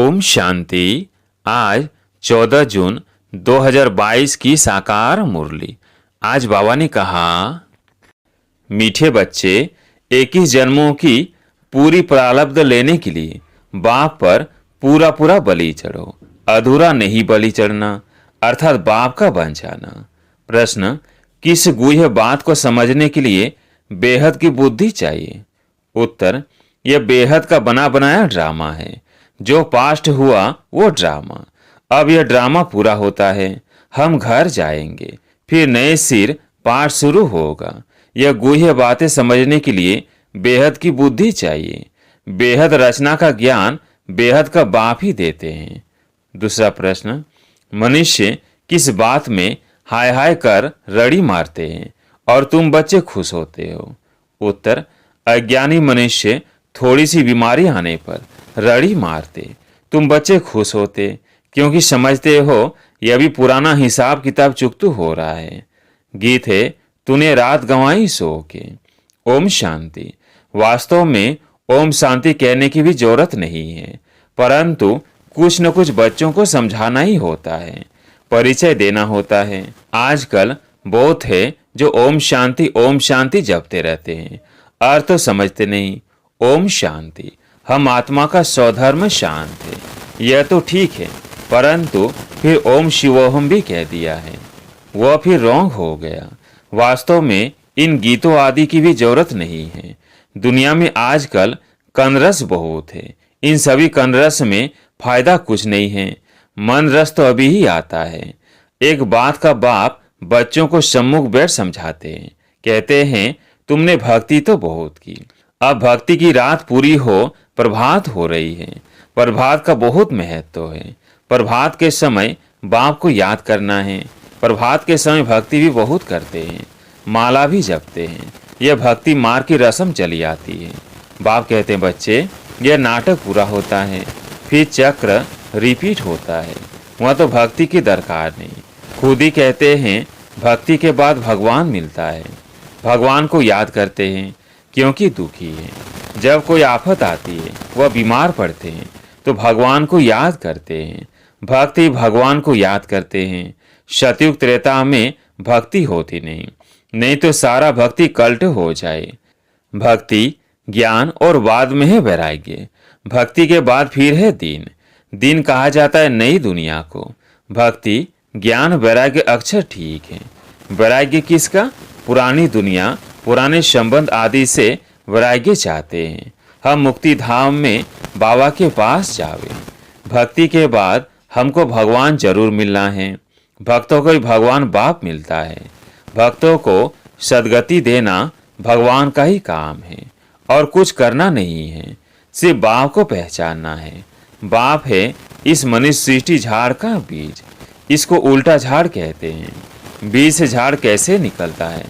ओम शांति। आज 14 जून 2022 की साकार मुरली। आज बाबा ने कहा, मीठे बच्चे, 21 जन्मों की पूरी प्रारब्ध लेने के लिए बाप पर पूरा पूरा बलि चढ़ो। अधूरा नहीं बलि चढ़ना, अर्थात बाप का बन जाना। प्रश्न, किस गुह्य बात को समझने के लिए बेहद की बुद्धि चाहिए? उत्तर, यह बेहद का बना बनाया ड्रामा है। जो पास्ट हुआ वो ड्रामा, अब यह ड्रामा पूरा होता है। हम घर जाएंगे, फिर नए सिर पाठ शुरू होगा। यह गुह्य बातें समझने के लिए बेहद की बुद्धि चाहिए। बेहद रचना का ज्ञान बेहद का बाप ही देते हैं। दूसरा प्रश्न, मनुष्य किस बात में हाय हाय कर रड़ी मारते हैं और तुम बच्चे खुश होते हो? उत्तर, अज्ञानी मनुष्य थोड़ी सी बीमारी आने पर रड़ी मारते, तुम बच्चे खुश होते, क्योंकि समझते हो यह भी पुराना हिसाब किताब चुकतू हो रहा है। गीत है, तूने रात गंवाई सो के। ओम शांति। वास्तव में ओम शांति कहने की भी जरूरत नहीं है, परंतु कुछ न कुछ बच्चों को समझाना ही होता है, परिचय देना होता है। आजकल बहुत है जो ओम शांति जपते रहते हैं, अर्थ तो समझते नहीं। ओम शांति, हम आत्मा का स्वधर्म शांत है, यह तो ठीक है, परंतु फिर ओम शिवोहम भी कह दिया है, वह फिर रॉन्ग हो गया। वास्तव में इन गीतों आदि की भी जरूरत नहीं है। दुनिया में आजकल कनरस बहुत है, इन सभी कनरस में फायदा कुछ नहीं है। मन रस तो अभी ही आता है। एक बात का बाप बच्चों को सम्मुख बैठ समझाते हैं, कहते हैं तुमने भक्ति तो बहुत की, अब भक्ति की रात पूरी हो, प्रभात हो रही है। प्रभात का बहुत महत्व है। प्रभात के समय बाप को याद करना है। प्रभात के समय भक्ति भी बहुत करते हैं, माला भी जपते हैं। यह भक्ति मार्ग की रस्म चली आती है। बाप कहते हैं, बच्चे, यह नाटक पूरा होता है, फिर चक्र रिपीट होता है। वह तो भक्ति की दरकार नहीं। खुद ही कहते हैं भक्ति के बाद भगवान मिलता है। भगवान को याद करते हैं क्योंकि दुखी है। जब कोई आफत आती है, वह बीमार पड़ते हैं, तो भगवान को याद करते हैं। भक्त ही भगवान को याद करते हैं। सतयुग त्रेता में भक्ति होती नहीं तो सारा भक्ति कल्ट हो जाए। भक्ति, ज्ञान और बाद में है वैराग्य। भक्ति के बाद फिर है दीन। दीन कहा जाता है नई दुनिया को। भक्ति, ज्ञान, वैराग्य अक्षर ठीक है। वैराग्य किसका? पुरानी दुनिया, पुराने संबंध आदि से वैराग्य चाहते हैं। हम मुक्ति धाम में बाबा के पास जावे। भक्ति के बाद हमको भगवान जरूर मिलना है। भक्तों को ही भगवान बाप मिलता है। भक्तों को सदगति देना भगवान का ही काम है और कुछ करना नहीं है, सिर्फ बाप को पहचानना है। बाप है इस मनुष्य सृष्टि झाड़ का बीज। इसको उल्टा झाड़ कहते हैं। बीज से झाड़ कैसे निकलता है,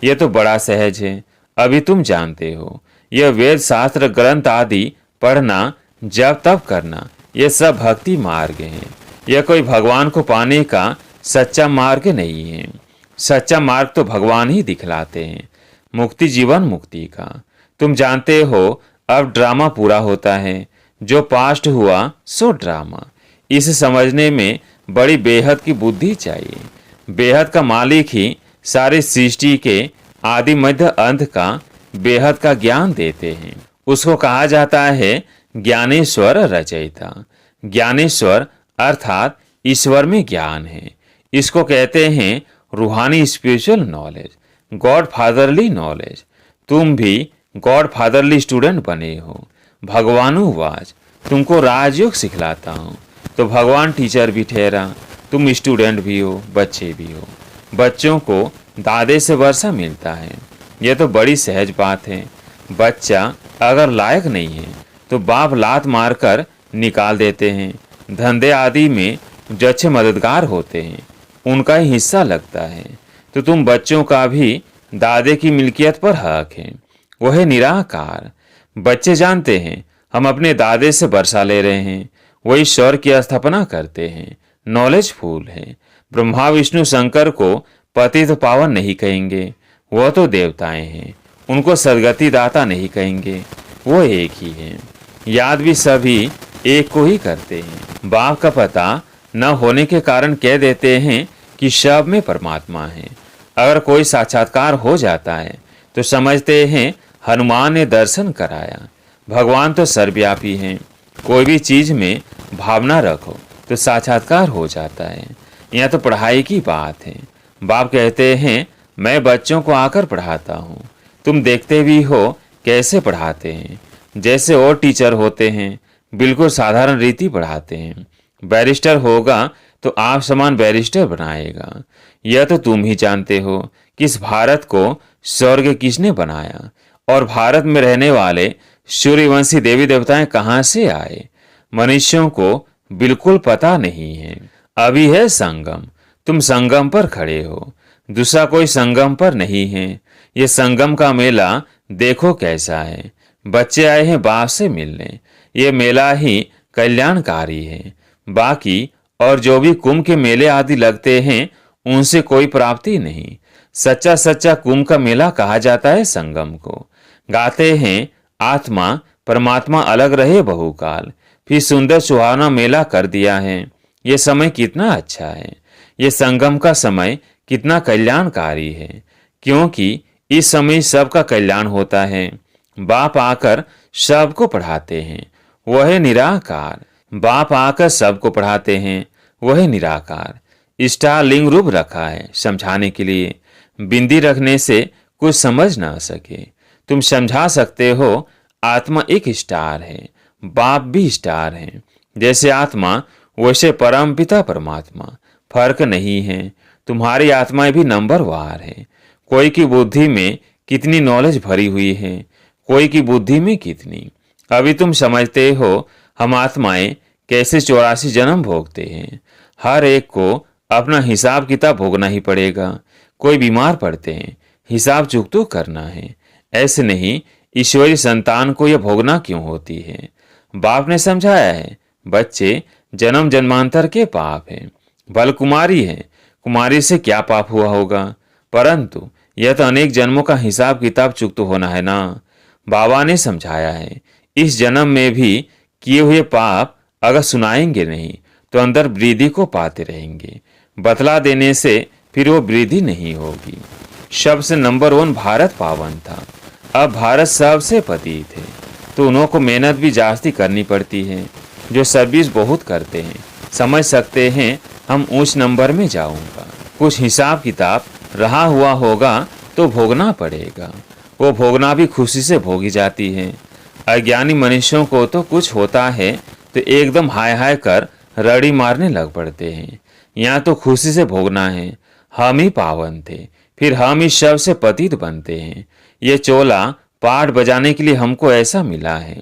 यह तो बड़ा सहज है, अभी तुम जानते हो। यह वेद शास्त्र ग्रंथ आदि पढ़ना, जब तब करना, यह सब भक्ति मार्ग है। यह कोई भगवान को पाने का सच्चा मार्ग नहीं है। सच्चा मार्ग तो भगवान ही दिखलाते हैं। मुक्ति जीवन मुक्ति का तुम जानते हो। अब ड्रामा पूरा होता है, जो पास्ट हुआ सो ड्रामा। इसे समझने में बड़ी बेहद की बुद्धि चाहिए। बेहद का मालिक ही सारी सृष्टि के आदि मध्य अंत का बेहद का ज्ञान देते हैं। उसको कहा जाता है ज्ञानेश्वर रचयिता। ज्ञानेश्वर अर्थात ईश्वर में ज्ञान है। इसको कहते हैं रूहानी spiritual knowledge, God fatherly knowledge. तुम भी गॉड फादरली स्टूडेंट बने हो। भगवानुवाच, तुमको राजयोग सिखलाता हूँ, तो भगवान टीचर भी ठहरा, तुम स्टूडेंट भी हो, बच्चे भी हो। बच्चों को दादे से वर्षा मिलता है, यह तो बड़ी सहज बात है। बच्चा अगर लायक नहीं है तो बाप लात मारकर निकाल देते हैं। धंधे आदि में जो अच्छे मददगार होते हैं, उनका ही हिस्सा लगता है। तो तुम बच्चों का भी दादे की मिल्कियत पर हक है। वह है निराकार। बच्चे जानते हैं हम अपने दादे से वर्षा ले रहे हैं, वही ईश्वर की स्थापना करते हैं। नॉलेज फुल है। ब्रह्मा विष्णु शंकर को पतित पावन नहीं कहेंगे, वह तो देवताएं हैं। उनको सदगति दाता नहीं कहेंगे, वो एक ही है। याद भी सभी एक को ही करते हैं। बाप का पता न होने के कारण कह देते हैं कि सब में परमात्मा है। अगर कोई साक्षात्कार हो जाता है तो समझते हैं हनुमान ने दर्शन कराया। भगवान तो सर्वव्यापी हैं। कोई भी चीज में भावना रखो तो साक्षात्कार हो जाता है। यह तो पढ़ाई की बात है। बाप कहते हैं मैं बच्चों को आकर पढ़ाता हूँ। तुम देखते भी हो कैसे पढ़ाते हैं। जैसे और टीचर होते हैं बिल्कुल साधारण रीति पढ़ाते हैं। बैरिस्टर होगा तो आप समान बैरिस्टर बनाएगा। यह तो तुम ही जानते हो कि इस भारत को स्वर्ग किसने बनाया और भारत में रहने वाले सूर्यवंशी देवी देवताएं कहाँ से आए। मनुष्यों को बिल्कुल पता नहीं है। अभी है संगम, तुम संगम पर खड़े हो, दूसरा कोई संगम पर नहीं है। ये संगम का मेला देखो कैसा है। बच्चे आए हैं बाप से मिलने। ये मेला ही कल्याणकारी है। बाकी और जो भी कुंभ के मेले आदि लगते हैं उनसे कोई प्राप्ति नहीं। सच्चा सच्चा कुंभ का मेला कहा जाता है संगम को। गाते हैं आत्मा परमात्मा अलग रहे बहुकाल। फिर सुंदर सुहावना मेला कर दिया है। ये समय कितना अच्छा है। ये संगम का समय कितना कल्याणकारी है, क्योंकि इस समय सबका कल्याण होता है। बाप आकर सबको पढ़ाते हैं, वह निराकार। बाप आकर सबको पढ़ाते हैं, वह निराकार। स्टार लिंग रूप रखा है समझाने के लिए। बिंदी रखने से कुछ समझ ना सके। तुम समझा सकते हो आत्मा एक स्टार है, बाप भी स्टार है। जैसे आत्मा वैसे परम पिता परमात्मा, फर्क नहीं है। तुम्हारी आत्माएं भी नंबरवार है। कोई की बुद्धि में कितनी नॉलेज भरी हुई है, कोई की बुद्धि में कितनी। अभी तुम समझते हो हम आत्माएं कैसे 84 जन्म भोगते हैं। हर एक को अपना हिसाब किताब भोगना ही पड़ेगा। कोई बीमार पड़ते हैं, हिसाब चुकतो करना है। ऐसे नहीं ईश्वरी संतान को यह भोगना क्यों होती है। बाप ने समझाया है बच्चे जन्म जन्मांतर के पाप है। भल कुमारी है, कुमारी से क्या पाप हुआ होगा, परंतु यह तो अनेक जन्मों का हिसाब किताब चुकतो होना है ना। बाबा ने समझाया है इस जन्म में भी किए हुए पाप अगर सुनाएंगे नहीं तो अंदर वृद्धि को पाते रहेंगे। बतला देने से फिर वो वृद्धि नहीं होगी। सबसे नंबर 1 भारत पावन था। अब भारत सबसे पतित है तो उन्हों को मेहनत भी जास्ती करनी पड़ती है। जो सर्विस बहुत करते हैं समझ सकते हैं हम ऊंच नंबर में जाऊंगा। कुछ हिसाब किताब रहा हुआ होगा तो भोगना पड़ेगा। वो भोगना भी खुशी से भोगी जाती है। अज्ञानी मनुष्यों को तो कुछ होता है तो एकदम हाय हाय कर रड़ी मारने लग पड़ते हैं। यहाँ तो खुशी से भोगना है। हम ही पावन थे, फिर हम ही शव से पतित बनते हैं। ये चोला पाठ बजाने के लिए हमको ऐसा मिला है।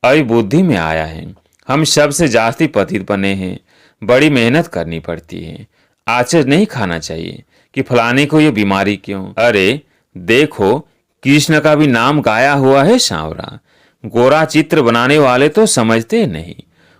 अभी बुद्धि में आया है हम सबसे जास्ती पतित बने हैं। बड़ी मेहनत करनी पड़ती है। आचर नहीं खाना चाहिए कि फलाने को ये बीमारी क्यों। अरे देखो कृष्ण का भी नाम गाया हुआ है सांवरा। गोरा चित्र बनाने वाले तो समझते नहीं।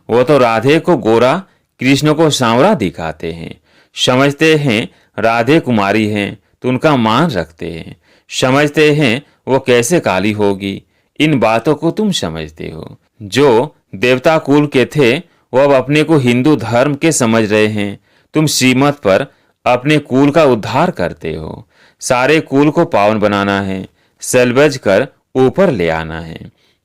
वो तो राधे को गोरा कृष्ण को सांवरा दिखाते हैं। समझते हैं राधे कुमारी हैं तो उनका मान रखते हैं। समझते हैं वो कैसे काली होगी। इन बातों को तुम समझते हो। जो देवता कुल के थे वो अब अपने को हिंदू धर्म के समझ रहे हैं। तुम श्रीमत पर अपने कुल का उद्धार करते हो। सारे कुल को पावन बनाना है, सेल्वेज कर ऊपर ले आना है।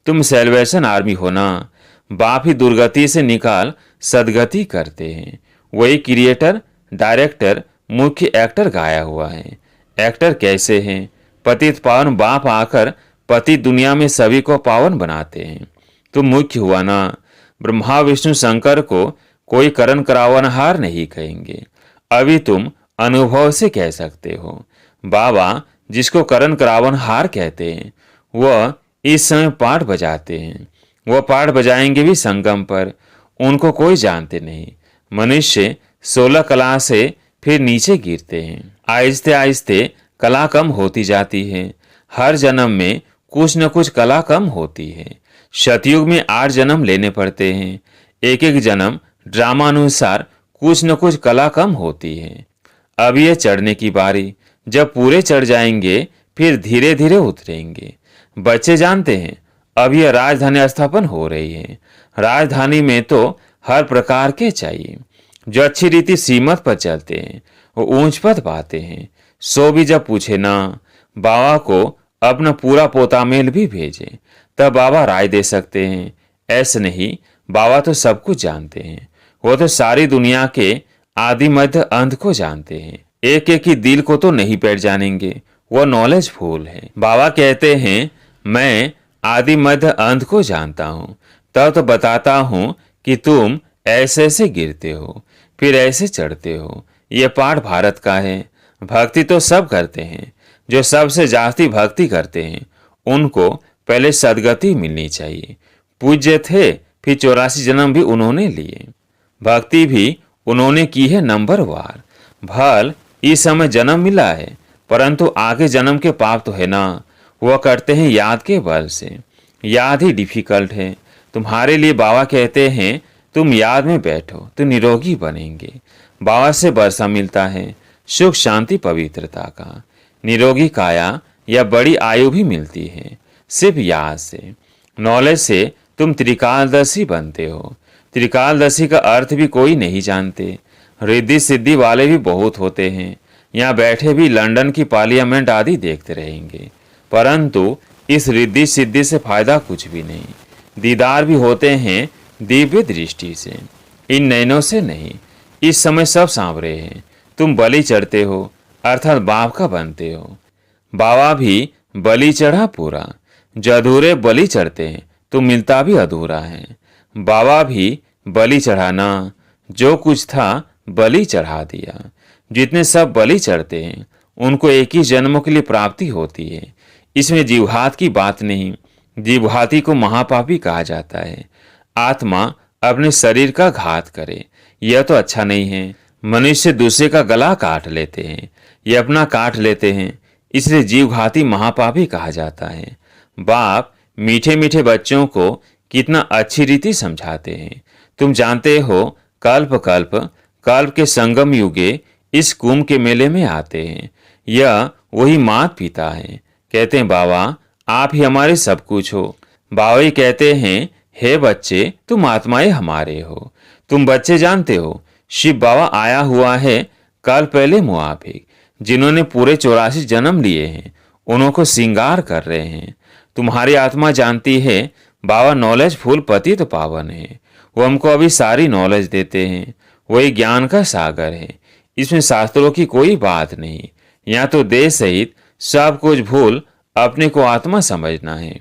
तुम सेल्वेशन आर्मी हो ना। बाप ही दुर्गति से निकाल सदगति करते हैं। वही क्रिएटर डायरेक्टर मुख्य एक्टर गाया हुआ है। एक्टर कैसे हैं? पतित पावन बाप आकर पति दुनिया में सभी को पावन बनाते हैं। तुम मुख्य हुआ ना। ब्रह्मा विष्णु शंकर को कोई करण करावनहार नहीं कहेंगे। अभी तुम अनुभव से कह सकते हो। बाबा जिसको करण करावनहार कहते हैं वह इस समय पाठ बजाते हैं। वह पाठ बजाएंगे भी संगम पर। उनको कोई जानते नहीं। मनुष्य 16 कला से फिर नीचे गिरते हैं। आहिस्ते आहिस्ते कला कम होती जाती है। हर जन्म में कुछ न कुछ कला कम होती है। सतयुग में 8 जन्म लेने पड़ते हैं। एक एक जन्म ड्रामानुसार कुछ न कुछ कला कम होती है। अब ये चढ़ने की बारी। जब पूरे चढ़ जाएंगे फिर धीरे धीरे उतरेंगे। बच्चे जानते हैं अब यह राजधानी स्थापन हो रही है। राजधानी में तो हर प्रकार के चाहिए। जो अच्छी रीति सीमत पर चलते हैं वो ऊंच पद पाते हैं। सो भी जब पूछे ना, बाबा को अपना पूरा पोतामेल भी भेजे, तब बाबा राय दे सकते हैं। ऐसे नहीं, बाबा तो सब कुछ जानते हैं। वो तो सारी दुनिया के आदि मध्य अंत को जानते हैं। एक एक ही दिल को तो नहीं पैर जानेंगे, वो नॉलेज फुल है। बाबा कहते हैं मैं आदि मध्य अंत को जानता हूँ, तब तो बताता हूँ कि तुम ऐसे ऐसे गिरते हो फिर ऐसे चढ़ते हो। ये पाठ भारत का है। भक्ति तो सब करते हैं। जो सबसे जास्ती भक्ति करते हैं उनको पहले सदगति मिलनी चाहिए। पूज्य थे, फिर 84 जन्म भी उन्होंने लिए। भक्ति भी उन्होंने की है नंबर वार। भल इस समय जन्म मिला है, परंतु आगे जन्म के पाप तो है ना, वह करते हैं याद के बल से। याद ही डिफिकल्ट है। तुम्हारे लिए बाबा कहते हैं तुम याद में बैठो तो निरोगी बनेंगे। बाबा से वर्षा मिलता है, सुख शांति पवित्रता का। निरोगी काया या बड़ी आयु भी मिलती है सिर्फ याद से। नॉलेज से तुम त्रिकालदर्शी बनते हो। त्रिकालदर्शी का अर्थ भी कोई नहीं जानते। रिद्धि सिद्धि वाले भी बहुत होते हैं। यहाँ बैठे भी लंदन की पार्लियामेंट आदि देखते रहेंगे, परंतु इस रिद्धि सिद्धि से फायदा कुछ भी नहीं। दीदार भी होते हैं दिव्य दृष्टि से, इन नैनों से नहीं। इस समय सब सांवरे हैं। तुम बलि चढ़ते हो अर्थात बाप का बनते हो। बाबा भी बलि चढ़ा पूरा। जो अधूरे बलि चढ़ते हैं तो मिलता भी अधूरा है। बाबा भी बलि चढ़ाना, जो कुछ था बलि चढ़ा दिया। जितने सब बलि चढ़ते हैं उनको एक ही जन्मों के लिए प्राप्ति होती है। इसमें जीवघात की बात नहीं। जीवघाती को महापापी कहा जाता है। आत्मा अपने शरीर का घात करे यह तो अच्छा नहीं है। मनुष्य दूसरे का गला काट लेते हैं, ये अपना काट लेते हैं, इसलिए जीवघाती महापापी कहा जाता है। बाप मीठे मीठे बच्चों को कितना अच्छी रीति समझाते हैं। तुम जानते हो कल्प कल्प कल्प के संगम युगे इस कुंभ के मेले में आते हैं। यह वही मात पिता है। कहते हैं बाबा आप ही हमारे सब कुछ हो। बाबा ही कहते हैं हे बच्चे तुम आत्माएं हमारे हो। तुम बच्चे जानते हो शिव बाबा आया हुआ है कल पहले मुआफिक। जिन्होंने पूरे 84 जन्म लिए हैं उन्हों को श्रृंगार कर रहे हैं। तुम्हारी आत्मा जानती है बाबा नॉलेज फुल पति तो पावन है। वो हमको अभी सारी नॉलेज देते हैं। वही ज्ञान का सागर है। इसमें शास्त्रों की कोई बात नहीं। यहाँ तो देह सहित सब कुछ भूल अपने को आत्मा समझना है।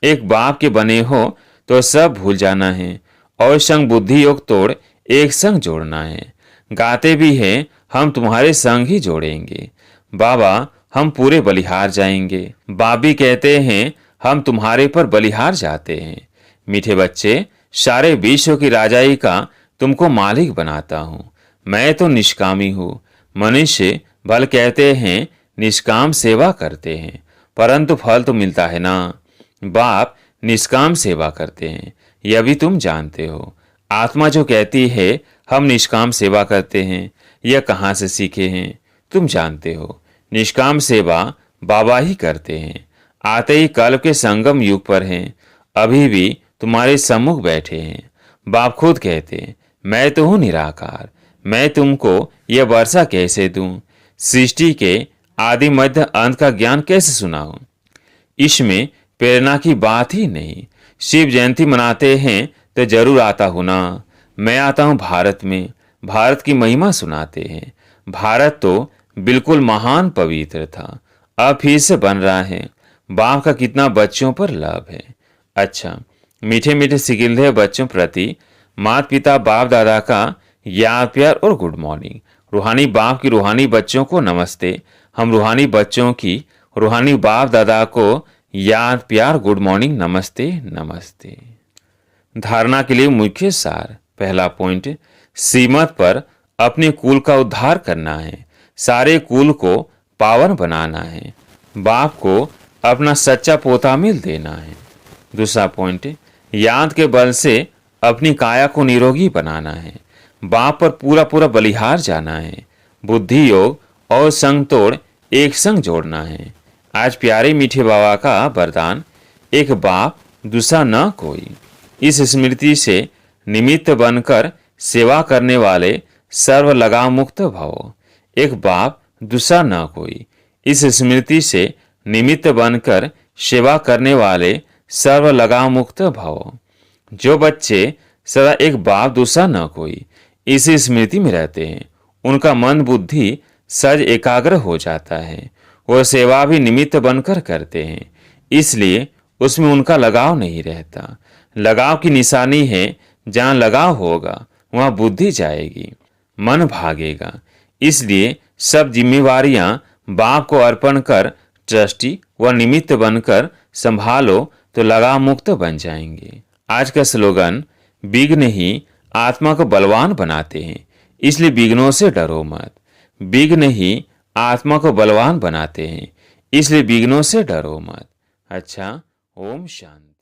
एक बाप के बने हो तो सब भूल जाना है और संग बुद्धि योग तोड़ एक संग जोड़ना है। गाते भी हैं हम तुम्हारे संग ही जोड़ेंगे। बाबा हम पूरे बलिहार जाएंगे। बाबी कहते हैं हम तुम्हारे पर बलिहार जाते हैं। मीठे बच्चे सारे विश्व की राजाई का तुमको मालिक बनाता हूँ। मैं तो निष्कामी हूँ। मनुष्य भल कहते हैं निष्काम सेवा करते हैं, परंतु फल तो मिलता है ना। बाप निष्काम सेवा करते हैं, यह भी तुम जानते हो। आत्मा जो कहती है हम निष्काम सेवा करते हैं, यह कहाँ से सीखे हैं तुम जानते हो। निष्काम सेवा बाबा ही करते हैं। आते ही कल्प के संगम युग पर हैं। अभी भी तुम्हारे सम्मुख बैठे हैं। बाप खुद कहते हैं मैं तो हूँ निराकार। मैं तुमको यह वर्षा कैसे दूं? सृष्टि के आदि मध्य अंत का ज्ञान कैसे सुनाऊं? इसमें प्रेरणा की बात ही नहीं। शिव जयंती मनाते हैं तो जरूर आता हूं ना। मैं आता हूं भारत में। भारत की महिमा सुनाते हैं। भारत तो बिल्कुल महान पवित्र था, अब फिर से बन रहा है। बाप का कितना बच्चों पर लाभ है। अच्छा, मीठे मीठे सिकिलधे बच्चों प्रति माता पिता बाप दादा का याद प्यार और गुड मॉर्निंग। रूहानी बाप की रूहानी बच्चों को नमस्ते। हम रूहानी बच्चों की रूहानी बाप दादा को याद प्यार गुड मॉर्निंग नमस्ते नमस्ते। धारणा के लिए मुख्य सार। पहला पॉइंट, श्रीमत पर अपने कुल का उद्धार करना है। सारे कुल को पावन बनाना है। बाप को अपना सच्चा पोता मिल देना है। दूसरा पॉइंट, याद के बल से अपनी काया को निरोगी बनाना है। बाप पर पूरा पूरा बलिहार जाना है। बुद्धि योग और संग तोड़ एक संग जोड़ना है। आज प्यारे मीठे बाबा का वरदान, एक बाप दूसरा न कोई। इस स्मृति से निमित्त बनकर सेवा करने वाले सर्व लगाव मुक्त भवो। एक बाप दूसरा न कोई। इस स्मृति से निमित्त बनकर सेवा करने वाले सर्व लगाव मुक्त भवो। जो बच्चे सदा एक बाप दूसरा न कोई इस स्मृति में रहते हैं, उनका मन बुद्धि सज एकाग्र हो जाता है। वह सेवा भी निमित्त बनकर करते हैं, इसलिए उसमें उनका लगाव नहीं रहता। लगाव की निशानी है, जहाँ लगाव होगा वहाँ बुद्धि जाएगी, मन भागेगा। इसलिए सब जिम्मेवारियां बाप को अर्पण कर ट्रस्टी व निमित्त बनकर संभालो तो लगाव मुक्त बन जाएंगे। आज का स्लोगन, विघ्न ही आत्मा को बलवान बनाते हैं, इसलिए विघ्नों से डरो मत। विघ्न ही आत्मा को बलवान बनाते हैं, इसलिए विघ्नों से डरो मत। अच्छा, ओम शांति।